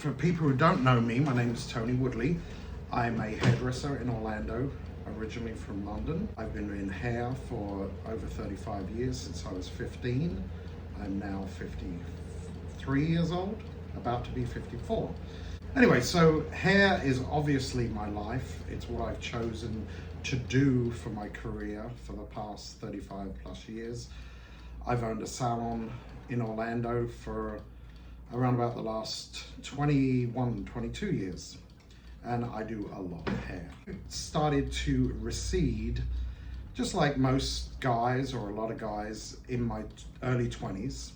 For people who don't know me, my name is Tony Woodley. I'm a hairdresser in Orlando, originally from London. I've been in hair for over 35 years, since I was 15. I'm now 53 years old, about to be 54. Anyway, so hair is obviously my life. It's what I've chosen to do for my career for the past 35 plus years. I've owned a salon in Orlando for around about the last 21, 22 years. And I do a lot of hair. It started to recede, just like most guys, or a lot of guys, in my early 20s.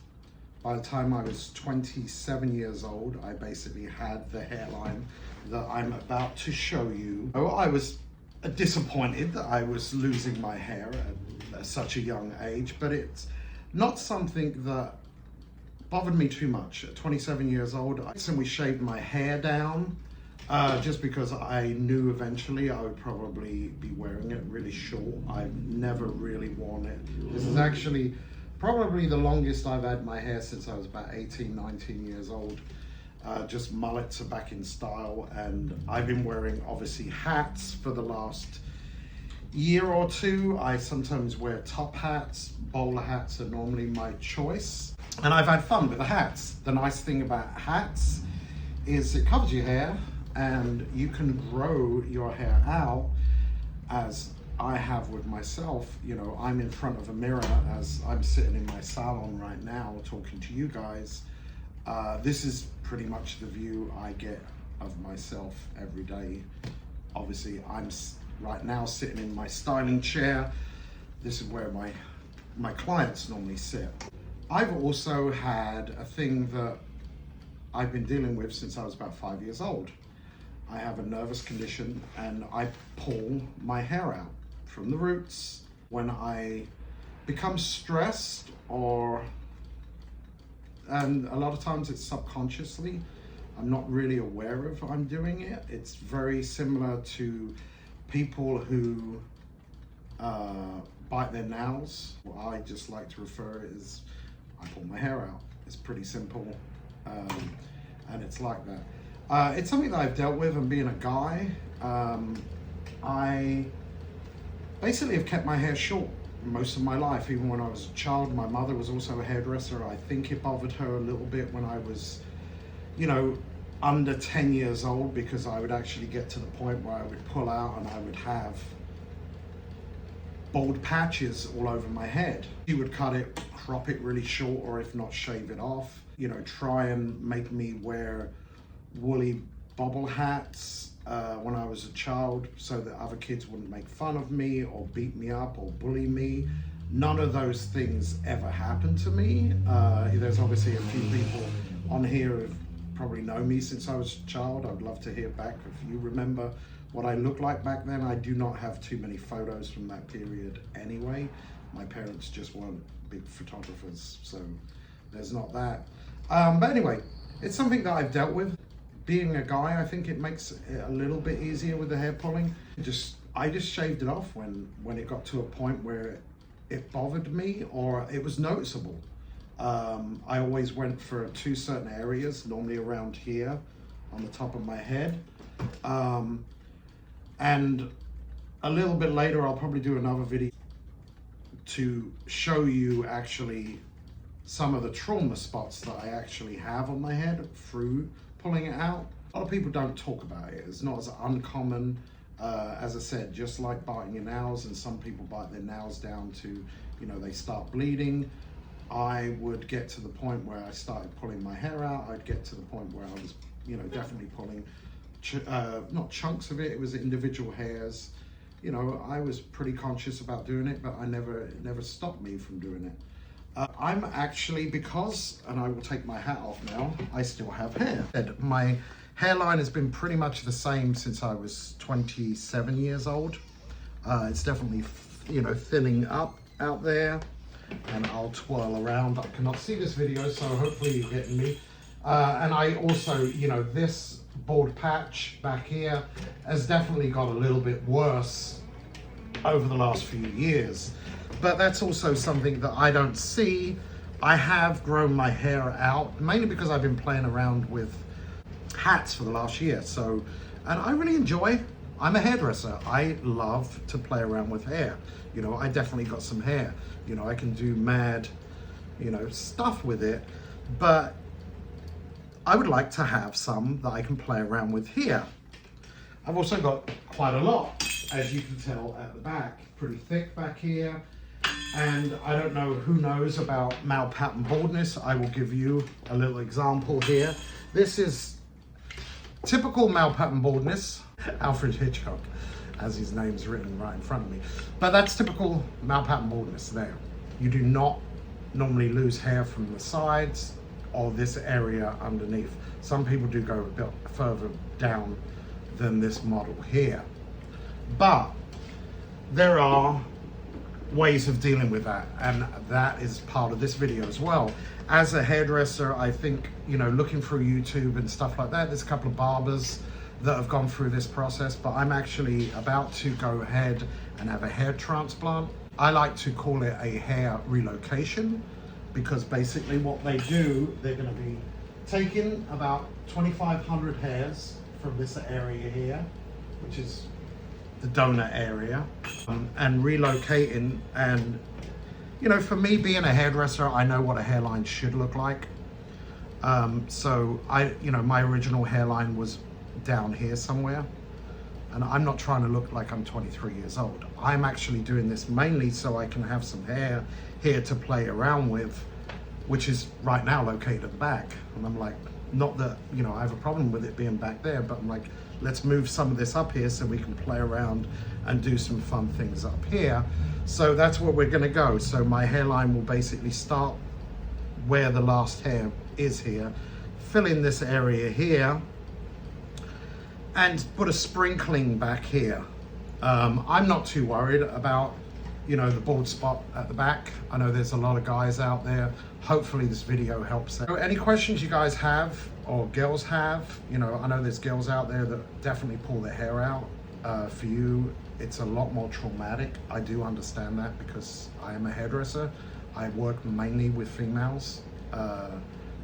By the time I was 27 years old, I basically had the hairline that I'm about to show you. I was disappointed that I was losing my hair at such a young age, but it's not something that bothered me too much. At 27 years old, I recently shaved my hair down just because I knew eventually I would probably be wearing it really short. I've never really worn it. This is actually probably the longest I've had my hair since I was about 18, 19 years old. Just mullets are back in style, and I've been wearing obviously hats for the last year or two. I sometimes wear top hats. Bowler hats are normally my choice. And I've had fun with the hats. The nice thing about hats is it covers your hair and you can grow your hair out, as I have with myself. You know, I'm in front of a mirror as I'm sitting in my salon right now talking to you guys. This is pretty much the view I get of myself every day. Obviously, I'm right now sitting in my styling chair. This is where my clients normally sit. I've also had a thing that I've been dealing with since I was about 5 years old. I have a nervous condition and I pull my hair out from the roots. When I become stressed, and a lot of times it's subconsciously, I'm not really aware of I'm doing it. It's very similar to people who bite their nails. What I just like to refer as I pull my hair out. It's pretty simple, and it's like that. It's something that I've dealt with, and being a guy, I basically have kept my hair short most of my life. Even when I was a child, my mother was also a hairdresser. I think it bothered her a little bit when I was, you know, under 10 years old, because I would actually get to the point where I would pull out and I would have bald patches all over my head. She would cut it, crop it really short, or if not, shave it off. You know, try and make me wear woolly bobble hats when I was a child, so that other kids wouldn't make fun of me or beat me up or bully me. None of those things ever happened to me. There's obviously a few people on here who probably know me since I was a child. I'd love to hear back if you remember what I looked like back then. I do not have too many photos from that period anyway. My parents just weren't big photographers, so there's not that. But anyway, it's something that I've dealt with. Being a guy, I think it makes it a little bit easier with the hair pulling. I just shaved it off when it got to a point where it bothered me or it was noticeable. I always went for two certain areas, normally around here on the top of my head. And a little bit later, I'll probably do another video to show you actually some of the trauma spots that I actually have on my head through pulling it out. A lot of people don't talk about it. It's not as uncommon, as I said, just like biting your nails, and some people bite their nails down to, you know, they start bleeding. I would get to the point where I started pulling my hair out. I'd get to the point where I was, you know, definitely pulling not chunks of it, it was individual hairs. You know, I was pretty conscious about doing it, but it never stopped me from doing it. I'm actually, because, and I will take my hat off now, I still have hair. My hairline has been pretty much the same since I was 27 years old. It's definitely, you know, thinning up out there, and I'll twirl around. I cannot see this video, so hopefully you're getting me. And I also, you know, this bald patch back here has definitely got a little bit worse over the last few years. But that's also something that I don't see. I have grown my hair out, mainly because I've been playing around with hats for the last year. So, and I really enjoy, I'm a hairdresser. I love to play around with hair. You know, I definitely got some hair. You know, I can do mad, you know, stuff with it, but I would like to have some that I can play around with here. I've also got quite a lot, as you can tell at the back, pretty thick back here. And I don't know who knows about male pattern baldness. I will give you a little example here. This is typical male pattern baldness, Alfred Hitchcock, as his name's written right in front of me. But that's typical male pattern baldness there. You do not normally lose hair from the sides or this area underneath. Some people do go a bit further down than this model here. But there are ways of dealing with that, and that is part of this video as well. As a hairdresser, I think, you know, looking through YouTube and stuff like that, there's a couple of barbers that have gone through this process, but I'm actually about to go ahead and have a hair transplant. I like to call it a hair relocation, because basically what they do, they're going to be taking about 2,500 hairs from this area here, which is the donor area, and relocating. And you know, for me being a hairdresser, I know what a hairline should look like. So you know, my original hairline was down here somewhere, and I'm not trying to look like I'm 23 years old. I'm actually doing this mainly so I can have some hair here to play around with, which is right now located at the back. And I'm like, not that, you know, I have a problem with it being back there, but I'm like, let's move some of this up here so we can play around and do some fun things up here. So that's where we're gonna go. So my hairline will basically start where the last hair is here, fill in this area here, and put a sprinkling back here. I'm not too worried about, you know, the bald spot at the back. I know there's a lot of guys out there. Hopefully this video helps. So any questions you guys have or girls have, you know, I know there's girls out there that definitely pull their hair out. For you, it's a lot more traumatic. I do understand that because I am a hairdresser. I work mainly with females.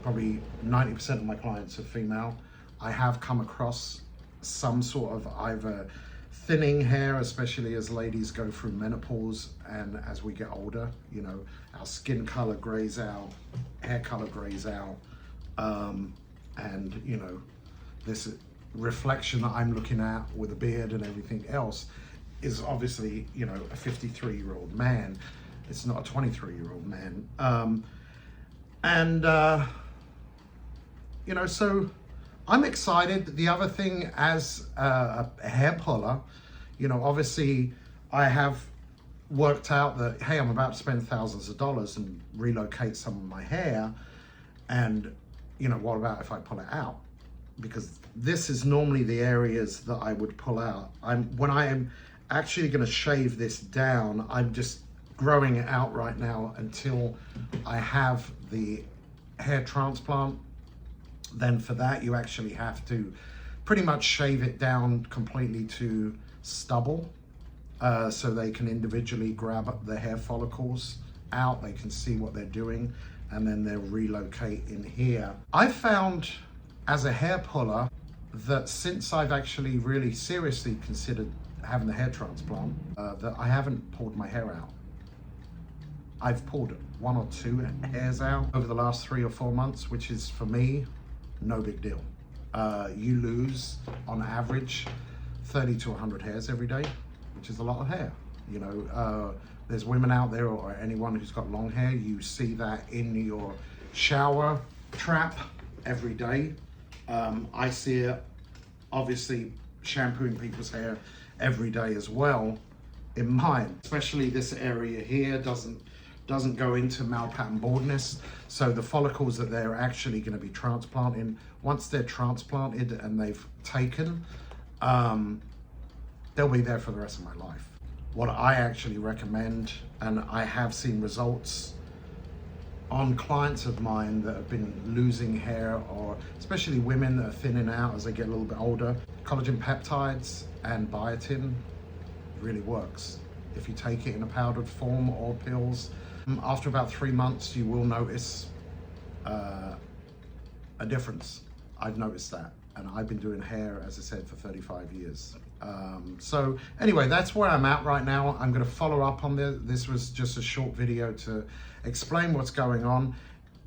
Probably 90% of my clients are female. I have come across some sort of either thinning hair, especially as ladies go through menopause and as we get older, you know, our skin color grays out, hair color grays out, and you know, this reflection that I'm looking at with a beard and everything else is obviously, you know, a 53-year-old man. It's not a 23-year-old man. You know, so I'm excited. The other thing, as a hair puller, you know, obviously I have worked out that, hey, I'm about to spend thousands of dollars and relocate some of my hair. And, you know, what about if I pull it out? Because this is normally the areas that I would pull out. When I am actually going to shave this down, I'm just growing it out right now until I have the hair transplant. Then for that, you actually have to pretty much shave it down completely to stubble, so they can individually grab up the hair follicles out, they can see what they're doing, and then they'll relocate in here. I found as a hair puller that since I've actually really seriously considered having the hair transplant, that I haven't pulled my hair out. I've pulled 1 or 2 hairs out over the last 3 or 4 months, which is, for me, no big deal. You lose, on average, 30 to 100 hairs every day, which is a lot of hair. You know, there's women out there, or anyone who's got long hair, you see that in your shower trap every day. I see it, obviously, shampooing people's hair every day as well in mine. Especially this area here doesn't go into male pattern baldness. So the follicles that they're actually going to be transplanting, once they're transplanted and they've taken, they'll be there for the rest of my life. What I actually recommend, and I have seen results on clients of mine that have been losing hair, or especially women that are thinning out as they get a little bit older, collagen peptides and biotin really works. If you take it in a powdered form or pills, after about 3 months, you will notice a difference. I've noticed that. And I've been doing hair, as I said, for 35 years. So anyway, that's where I'm at right now. I'm going to follow up on this. This was just a short video to explain what's going on.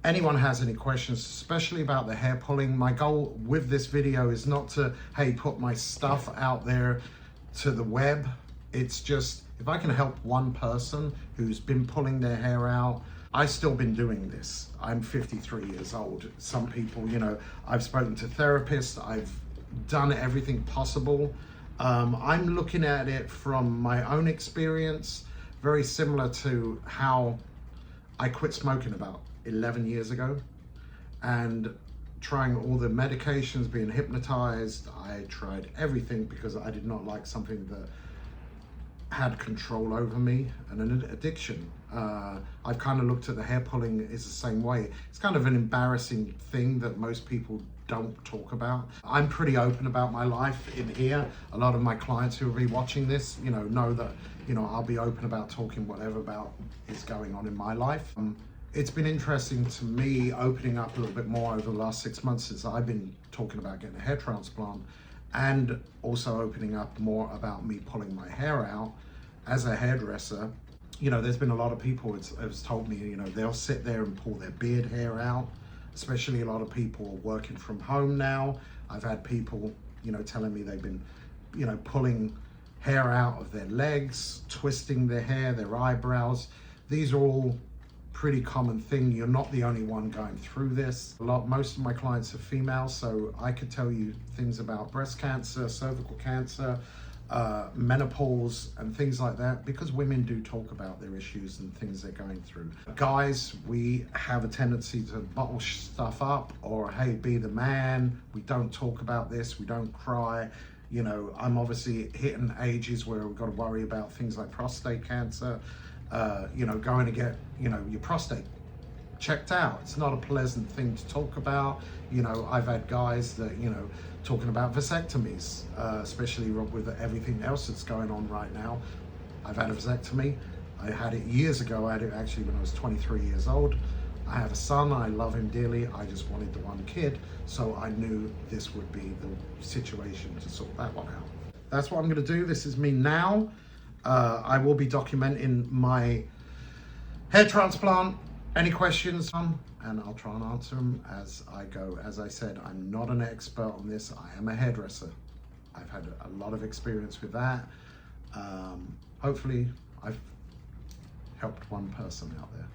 Anyone has any questions, especially about the hair pulling, my goal with this video is not to, hey, put my stuff out there to the web. It's just, if I can help one person who's been pulling their hair out, I've still been doing this. I'm 53 years old. Some people, you know, I've spoken to therapists, I've done everything possible. I'm looking at it from my own experience, very similar to how I quit smoking about 11 years ago, and trying all the medications, being hypnotized. I tried everything because I did not like something that had control over me, and an addiction. I've kind of looked at the hair pulling is the same way. It's kind of an embarrassing thing that most people don't talk about. I'm pretty open about my life in here. A lot of my clients who will be watching this, you know that, you know, I'll be open about talking whatever about is going on in my life. It's been interesting to me opening up a little bit more over the last 6 months since I've been talking about getting a hair transplant, and also opening up more about me pulling my hair out as a hairdresser. You know, there's been a lot of people has told me, you know, they'll sit there and pull their beard hair out, especially a lot of people working from home now. I've had people, you know, telling me they've been, you know, pulling hair out of their legs, twisting their hair, their eyebrows. These are all pretty common thing. You're not the only one going through this. Most of my clients are female, so I could tell you things about breast cancer, cervical cancer, menopause and things like that, because women do talk about their issues and things they're going through. Guys, we have a tendency to bottle stuff up, or hey, be the man. We don't talk about this, we don't cry. You know, I'm obviously hitting ages where we've got to worry about things like prostate cancer. You know, going to get, you know, your prostate checked out. It's not a pleasant thing to talk about. You know, I've had guys that, you know, talking about vasectomies, especially with everything else that's going on right now. I've had a vasectomy. I had it years ago. I had it actually when I was 23 years old. I have a son. I love him dearly. I just wanted the one kid. So I knew this would be the situation to sort that one out. That's what I'm going to do. This is me now. I will be documenting my hair transplant. Any questions, and I'll try and answer them as I go. As I said, I'm not an expert on this. I am a hairdresser. I've had a lot of experience with that. Hopefully, I've helped one person out there.